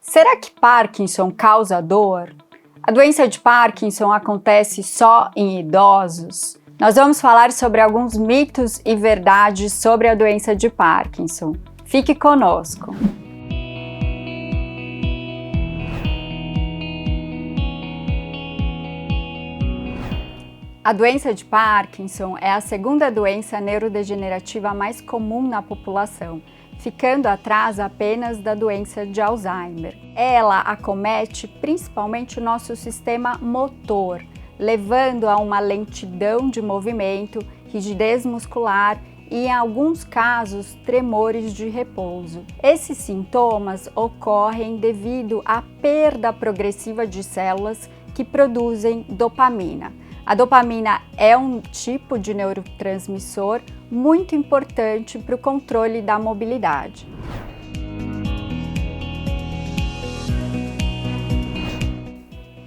Será que Parkinson causa dor? A doença de Parkinson acontece só em idosos? Nós vamos falar sobre alguns mitos e verdades sobre a doença de Parkinson. Fique conosco! A doença de Parkinson é a segunda doença neurodegenerativa mais comum na população, ficando atrás apenas da doença de Alzheimer. Ela acomete principalmente o nosso sistema motor, levando a uma lentidão de movimento, rigidez muscular e, em alguns casos, tremores de repouso. Esses sintomas ocorrem devido à perda progressiva de células que produzem dopamina. A dopamina é um tipo de neurotransmissor muito importante para o controle da mobilidade.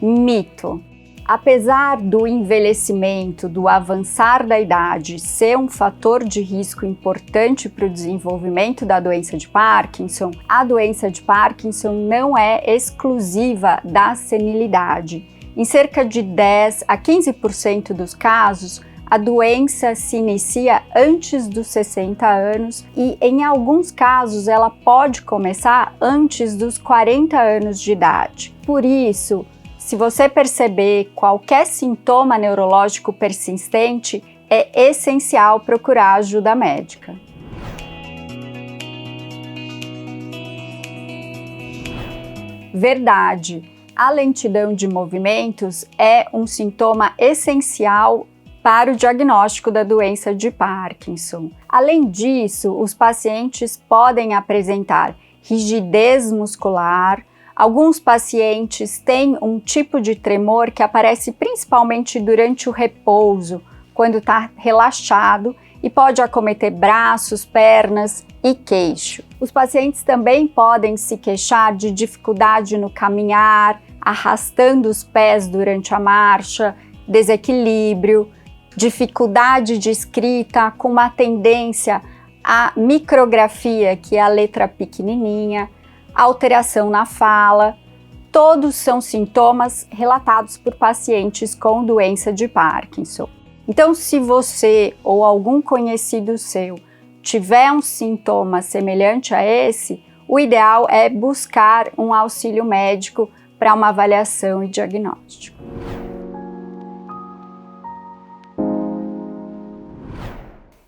Mito. Apesar do envelhecimento, do avançar da idade ser um fator de risco importante para o desenvolvimento da doença de Parkinson, a doença de Parkinson não é exclusiva da senilidade. Em cerca de 10 a 15% dos casos, a doença se inicia antes dos 60 anos e, em alguns casos, ela pode começar antes dos 40 anos de idade. Por isso, se você perceber qualquer sintoma neurológico persistente, é essencial procurar ajuda médica. Verdade. A lentidão de movimentos é um sintoma essencial para o diagnóstico da doença de Parkinson. Além disso, os pacientes podem apresentar rigidez muscular. Alguns pacientes têm um tipo de tremor que aparece principalmente durante o repouso, quando está relaxado, e pode acometer braços, pernas e queixo. Os pacientes também podem se queixar de dificuldade no caminhar, arrastando os pés durante a marcha, desequilíbrio, dificuldade de escrita com uma tendência à micrografia, que é a letra pequenininha, alteração na fala. Todos são sintomas relatados por pacientes com doença de Parkinson. Então, se você ou algum conhecido seu tiver um sintoma semelhante a esse, o ideal é buscar um auxílio médico para uma avaliação e diagnóstico.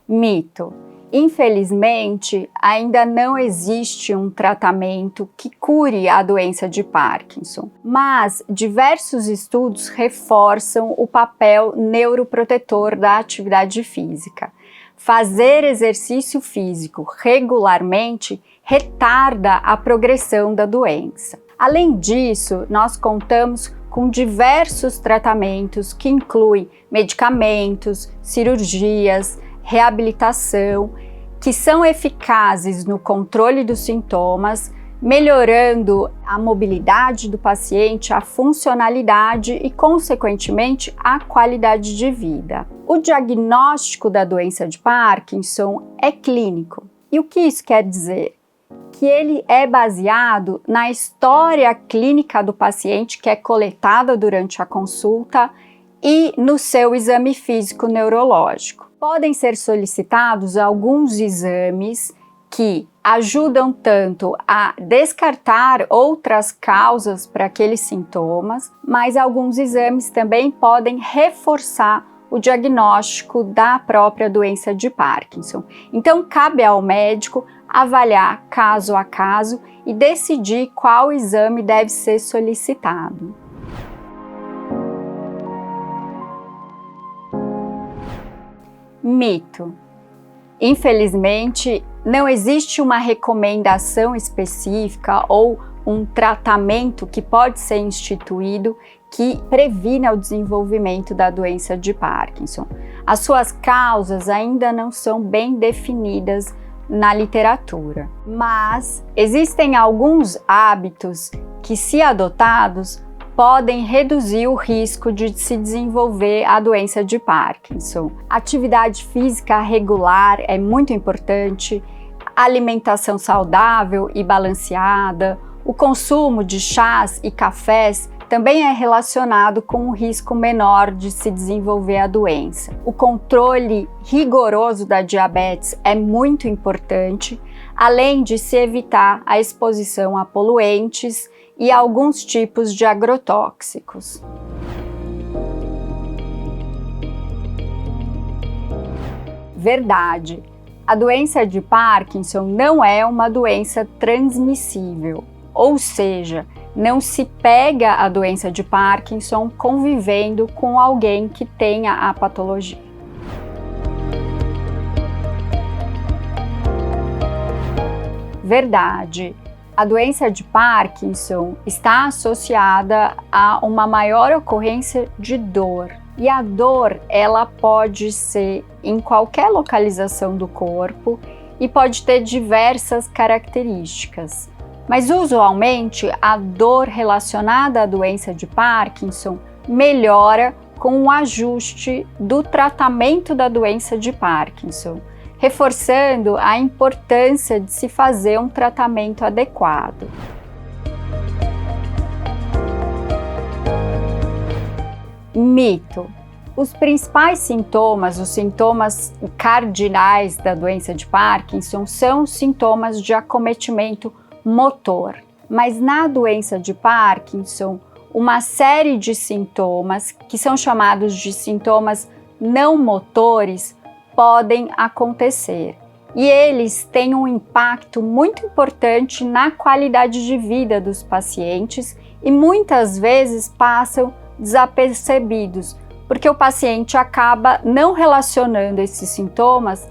Mito. Infelizmente, ainda não existe um tratamento que cure a doença de Parkinson, mas diversos estudos reforçam o papel neuroprotetor da atividade física. Fazer exercício físico regularmente retarda a progressão da doença. Além disso, nós contamos com diversos tratamentos que incluem medicamentos, cirurgias, reabilitação, que são eficazes no controle dos sintomas, melhorando a mobilidade do paciente, a funcionalidade e, consequentemente, a qualidade de vida. O diagnóstico da doença de Parkinson é clínico. E o que isso quer dizer? Que ele é baseado na história clínica do paciente, que é coletada durante a consulta, e no seu exame físico neurológico. Podem ser solicitados alguns exames que ajudam tanto a descartar outras causas para aqueles sintomas, mas alguns exames também podem reforçar o diagnóstico da própria doença de Parkinson. Então, cabe ao médico avaliar caso a caso e decidir qual exame deve ser solicitado. Mito. Infelizmente, não existe uma recomendação específica ou um tratamento que pode ser instituído que previna o desenvolvimento da doença de Parkinson. As suas causas ainda não são bem definidas na literatura, mas existem alguns hábitos que, se adotados, podem reduzir o risco de se desenvolver a doença de Parkinson. Atividade física regular é muito importante, alimentação saudável e balanceada, O consumo de chás e cafés também é relacionado com um risco menor de se desenvolver a doença. O controle rigoroso da diabetes é muito importante, além de se evitar a exposição a poluentes e a alguns tipos de agrotóxicos. Verdade. A doença de Parkinson não é uma doença transmissível, ou seja, não se pega a doença de Parkinson convivendo com alguém que tenha a patologia. Verdade. A doença de Parkinson está associada a uma maior ocorrência de dor. E a dor, ela pode ser em qualquer localização do corpo e pode ter diversas características. Mas usualmente a dor relacionada à doença de Parkinson melhora com o ajuste do tratamento da doença de Parkinson, reforçando a importância de se fazer um tratamento adequado. Mito. Os principais sintomas, os sintomas cardinais da doença de Parkinson são sintomas de acometimento motor. Mas na doença de Parkinson, uma série de sintomas, que são chamados de sintomas não motores, podem acontecer. E eles têm um impacto muito importante na qualidade de vida dos pacientes e muitas vezes passam desapercebidos, porque o paciente acaba não relacionando esses sintomas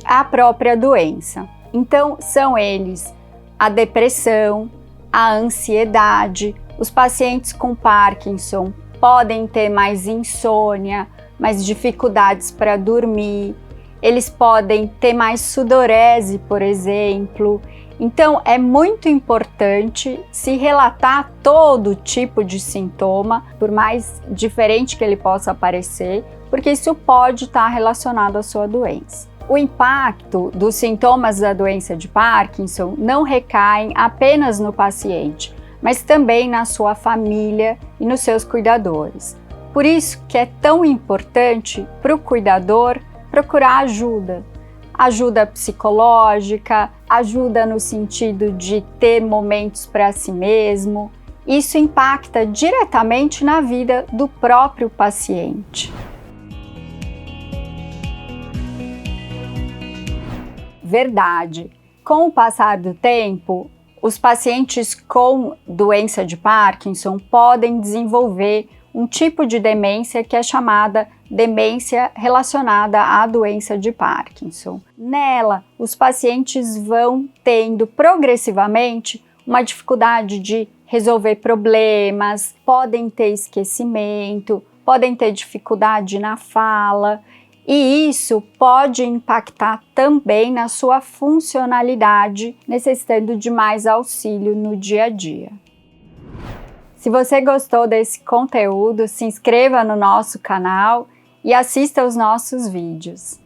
à própria doença. Então, são eles a depressão, a ansiedade. Os pacientes com Parkinson podem ter mais insônia, mais dificuldades para dormir, eles podem ter mais sudorese, por exemplo. Então, é muito importante se relatar todo tipo de sintoma, por mais diferente que ele possa parecer, porque isso pode estar relacionado à sua doença. O impacto dos sintomas da doença de Parkinson não recaem apenas no paciente, mas também na sua família e nos seus cuidadores. Por isso que é tão importante para o cuidador procurar ajuda. Ajuda psicológica, ajuda no sentido de ter momentos para si mesmo. Isso impacta diretamente na vida do próprio paciente. Verdade. Com o passar do tempo, os pacientes com doença de Parkinson podem desenvolver um tipo de demência que é chamada demência relacionada à doença de Parkinson. Nela, os pacientes vão tendo progressivamente uma dificuldade de resolver problemas, podem ter esquecimento, podem ter dificuldade na fala, e isso pode impactar também na sua funcionalidade, necessitando de mais auxílio no dia a dia. Se você gostou desse conteúdo, se inscreva no nosso canal e assista aos nossos vídeos.